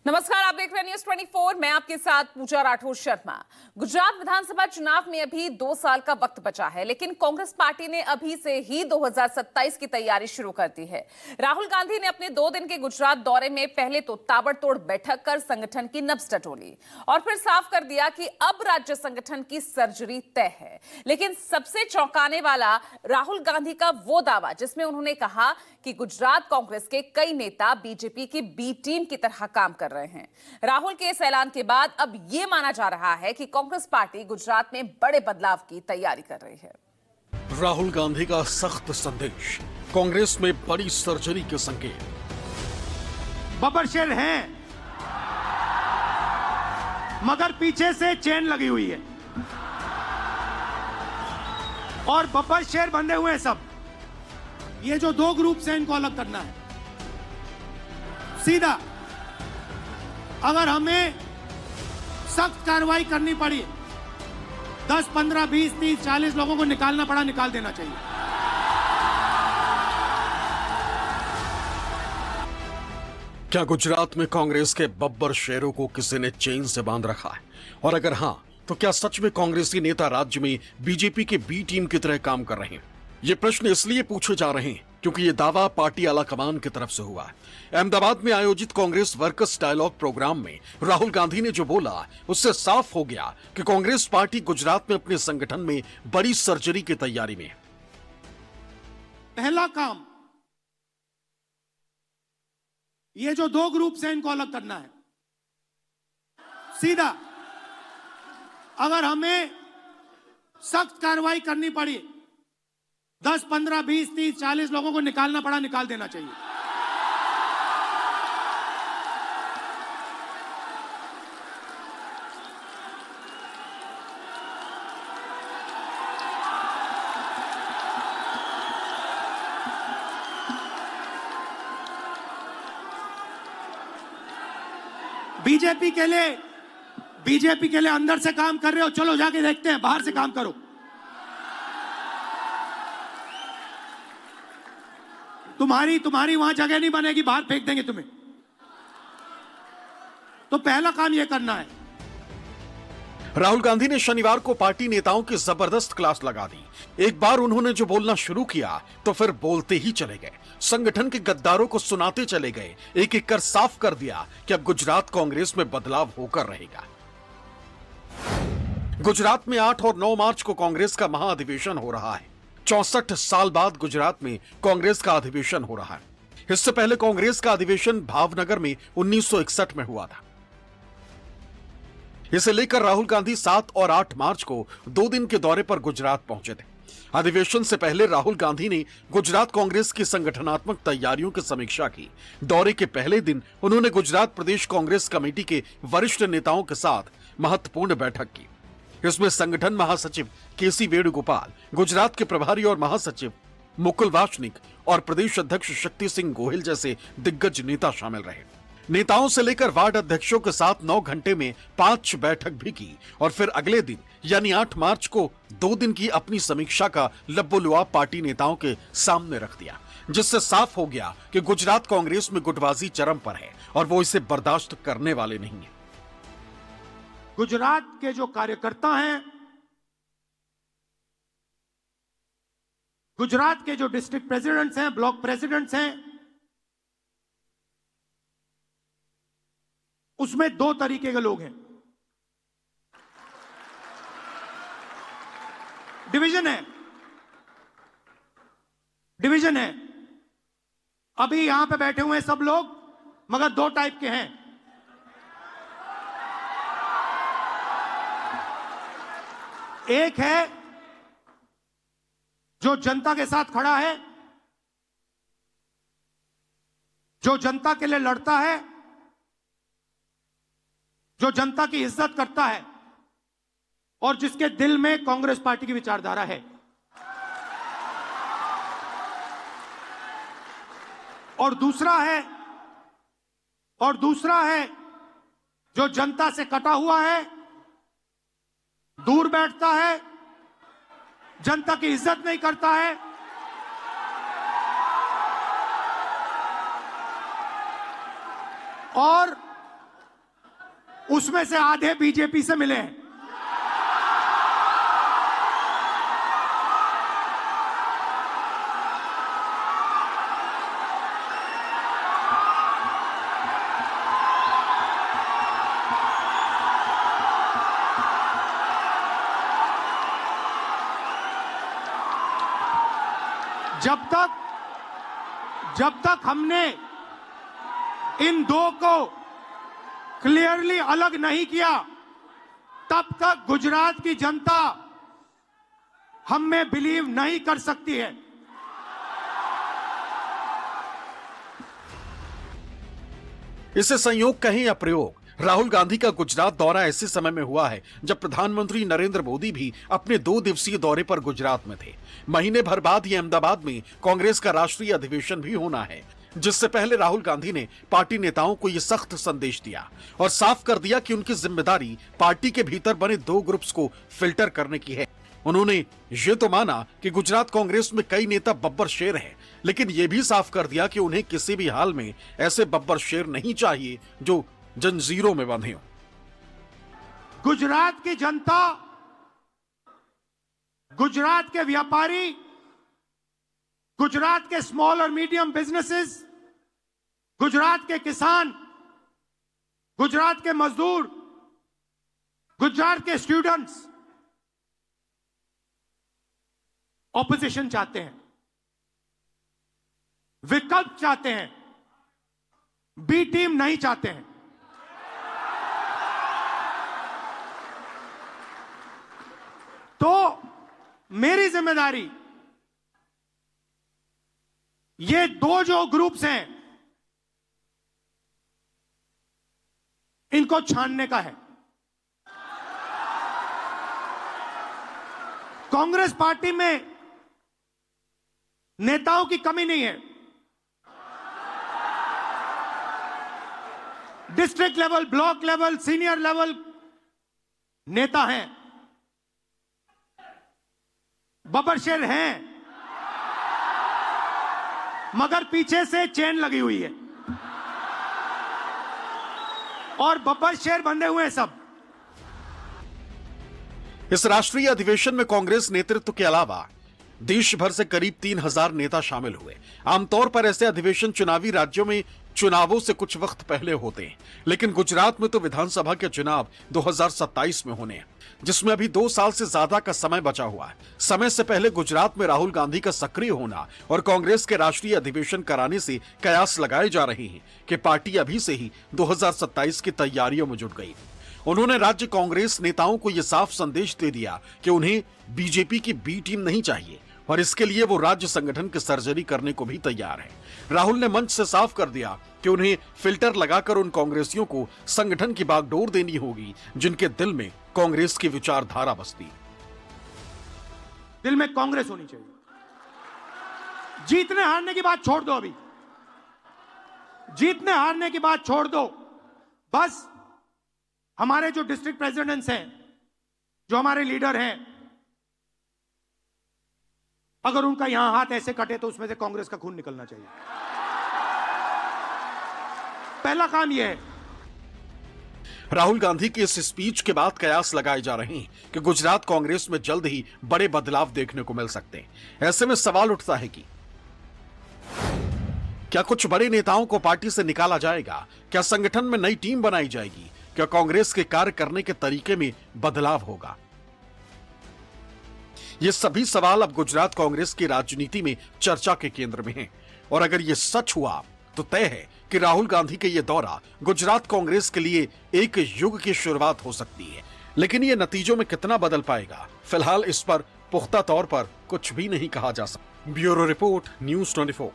नमस्कार, आप देख रहे हैं न्यूज 24। मैं आपके साथ पूजा राठौर शर्मा। गुजरात विधानसभा चुनाव में अभी 2 साल का वक्त बचा है, लेकिन कांग्रेस पार्टी ने अभी से ही 2027 की तैयारी शुरू कर दी है। राहुल गांधी ने अपने 2 दिन के गुजरात दौरे में पहले तो ताबड़तोड़ बैठक कर संगठन की नब्ज टटोली और फिर साफ कर दिया कि अब राज्य संगठन की सर्जरी तय है। लेकिन सबसे चौंकाने वाला राहुल गांधी का वो दावा जिसमें उन्होंने कहा कि गुजरात कांग्रेस के कई नेता बीजेपी की बी टीम की तरह काम कर रहे हैं। राहुल के इस ऐलान के बाद अब यह माना जा रहा है कि कांग्रेस पार्टी गुजरात में बड़े बदलाव की तैयारी कर रही है। राहुल गांधी का सख्त संदेश, कांग्रेस में बड़ी सर्जरी के संकेत। बब्बर शेर हैं, मगर पीछे से चेन लगी हुई है और बब्बर शेर बंधे हुए हैं सब। ये जो 2 ग्रुप से इनको अलग करना है सीधा। अगर हमें सख्त कार्रवाई करनी पड़ी, 10, 15, 20, 30, 40 लोगों को निकालना पड़ा, निकाल देना चाहिए। क्या गुजरात में कांग्रेस के बब्बर शेरों को किसी ने चेन से बांध रखा है? और अगर हां, तो क्या सच में कांग्रेसी नेता राज्य में बीजेपी के बी टीम की तरह काम कर रहे हैं? ये प्रश्न इसलिए पूछे जा रहे हैं क्योंकि ये दावा पार्टी आलाकमान की तरफ से हुआ है। अहमदाबाद में आयोजित कांग्रेस वर्कर्स डायलॉग प्रोग्राम में राहुल गांधी ने जो बोला, उससे साफ हो गया कि कांग्रेस पार्टी गुजरात में अपने संगठन में बड़ी सर्जरी की तैयारी में है। पहला काम, ये जो 2 ग्रुप से इनको अलग करना है सीधा। अगर हमें सख्त कार्रवाई करनी पड़ी, 10, 15, 20, 30, 40 लोगों को निकालना पड़ा, निकाल देना चाहिए। बीजेपी के लिए अंदर से काम कर रहे हो, चलो जाके देखते हैं, बाहर से काम करो। तुम्हारी वहां जगह नहीं बनेगी, बाहर फेंक देंगे तुम्हें। तो पहला काम यह करना है। राहुल गांधी ने शनिवार को पार्टी नेताओं की जबरदस्त क्लास लगा दी। एक बार उन्होंने जो बोलना शुरू किया तो फिर बोलते ही चले गए। संगठन के गद्दारों को सुनाते चले गए। एक एक कर साफ कर दिया कि अब गुजरात कांग्रेस में बदलाव होकर रहेगा। गुजरात में 8 और 9 मार्च को कांग्रेस का महाअधिवेशन हो रहा है। 64 साल बाद गुजरात में कांग्रेस का अधिवेशन हो रहा है। इससे पहले कांग्रेस का अधिवेशन भावनगर में 1961 में हुआ था। इसे लेकर राहुल गांधी 7 और 8 मार्च को 2 दिन के दौरे पर गुजरात पहुंचे थे। अधिवेशन से पहले राहुल गांधी ने गुजरात कांग्रेस की संगठनात्मक तैयारियों की समीक्षा की। दौरे के पहले दिन उन्होंने गुजरात प्रदेश कांग्रेस कमेटी के वरिष्ठ नेताओं के साथ महत्वपूर्ण बैठक की। इसमें संगठन महासचिव केसी वेणुगोपाल, गुजरात के प्रभारी और महासचिव मुकुल वासनिक और प्रदेश अध्यक्ष शक्ति सिंह गोहिल जैसे दिग्गज नेता शामिल रहे। नेताओं से लेकर वार्ड अध्यक्षों के साथ 9 घंटे में 5 बैठक भी की और फिर अगले दिन यानी 8 मार्च को 2 दिन की अपनी समीक्षा का लब्बोलुआब पार्टी नेताओं के सामने रख दिया, जिससे साफ हो गया कि गुजरात कांग्रेस में गुटबाजी चरम पर है और वो इसे बर्दाश्त करने वाले नहीं है। गुजरात के जो कार्यकर्ता हैं, गुजरात के जो डिस्ट्रिक्ट प्रेसिडेंट्स हैं, ब्लॉक प्रेसिडेंट्स हैं, उसमें 2 तरीके के लोग हैं। डिवीजन है। अभी यहां पे बैठे हुए हैं सब लोग, मगर 2 टाइप के हैं। एक है जो जनता के साथ खड़ा है, जो जनता के लिए लड़ता है, जो जनता की इज्जत करता है और जिसके दिल में कांग्रेस पार्टी की विचारधारा है। और दूसरा है जो जनता से कटा हुआ है, दूर बैठता है, जनता की इज्जत नहीं करता है और उसमें से आधे बीजेपी से मिले हैं। जब तक हमने इन दो को क्लियरली अलग नहीं किया, तब तक गुजरात की जनता हम में बिलीव नहीं कर सकती है। इसे संयोग कहें या प्रयोग, राहुल गांधी का गुजरात दौरा ऐसे समय में हुआ है जब प्रधानमंत्री नरेंद्र मोदी भी अपने 2 दिवसीय दौरे पर गुजरात में थे। महीने भर बाद ही अहमदाबाद में कांग्रेस का राष्ट्रीय अधिवेशन भी होना है, जिससे पहले राहुल गांधी ने पार्टी नेताओं को यह सख्त संदेश दिया और साफ कर दिया कि उनकी जिम्मेदारी पार्टी के भीतर बने 2 ग्रुप्स को फिल्टर करने की है। उन्होंने ये तो माना कि गुजरात कांग्रेस में कई नेता बब्बर शेर हैं, लेकिन यह भी साफ कर दिया कि उन्हें किसी भी हाल में ऐसे बब्बर शेर नहीं चाहिए जो जंजीरों में बंधे हो। गुजरात की जनता, गुजरात के व्यापारी, गुजरात के स्मॉल और मीडियम बिजनेसेस, गुजरात के किसान, गुजरात के मजदूर, गुजरात के स्टूडेंट्स ऑपोजिशन चाहते हैं, विकल्प चाहते हैं, बी टीम नहीं चाहते हैं। तो मेरी जिम्मेदारी ये 2 जो ग्रुप्स हैं इनको छानने का है। कांग्रेस पार्टी में नेताओं की कमी नहीं है। District level, block level, senior level नेता हैं, बब्बर शेर हैं, मगर पीछे से चेन लगी हुई है और बब्बर शेर बंधे हुए हैं सब। इस राष्ट्रीय अधिवेशन में कांग्रेस नेतृत्व के अलावा देश भर से करीब 3000 नेता शामिल हुए। आमतौर पर ऐसे अधिवेशन चुनावी राज्यों में चुनावों से कुछ वक्त पहले होते हैं, लेकिन गुजरात में तो विधानसभा के चुनाव 2027 में होने हैं, जिसमें अभी 2 साल से ज्यादा का समय बचा हुआ है। समय से पहले गुजरात में राहुल गांधी का सक्रिय होना और कांग्रेस के राष्ट्रीय अधिवेशन कराने से कयास लगाए जा रहे हैं कि पार्टी अभी से ही 2027 की तैयारियों में जुट गई। उन्होंने राज्य कांग्रेस नेताओं को यह साफ संदेश दे दिया कि उन्हें बीजेपी की बी टीम नहीं चाहिए और इसके लिए वो राज्य संगठन की सर्जरी करने को भी तैयार है। राहुल ने मंच से साफ कर दिया कि उन्हें फिल्टर लगाकर उन कांग्रेसियों को संगठन की बागडोर देनी होगी जिनके दिल में कांग्रेस की विचारधारा बसती। दिल में कांग्रेस होनी चाहिए। जीतने हारने की बात छोड़ दो, अभी जीतने हारने की बात छोड़ दो। बस हमारे जो डिस्ट्रिक्ट प्रेसिडेंट्स हैं, जो हमारे लीडर हैं, अगर उनका यहां हाथ ऐसे कटे तो उसमें से कांग्रेस का खून निकलना चाहिए। पहला काम यह है। राहुल गांधी की इस स्पीच के बाद कयास लगाए जा रहे हैं कि गुजरात कांग्रेस में जल्द ही बड़े बदलाव देखने को मिल सकते हैं। ऐसे में सवाल उठता है कि क्या कुछ बड़े नेताओं को पार्टी से निकाला जाएगा? क्या संगठन में नई टीम बनाई जाएगी? क्या कांग्रेस के कार्य करने के तरीके में बदलाव होगा? ये सभी सवाल अब गुजरात कांग्रेस की राजनीति में चर्चा के केंद्र में हैं। और अगर ये सच हुआ तो तय है कि राहुल गांधी के ये दौरा गुजरात कांग्रेस के लिए एक युग की शुरुआत हो सकती है। लेकिन ये नतीजों में कितना बदल पाएगा, फिलहाल इस पर पुख्ता तौर पर कुछ भी नहीं कहा जा सकता। Bureau report, news 24।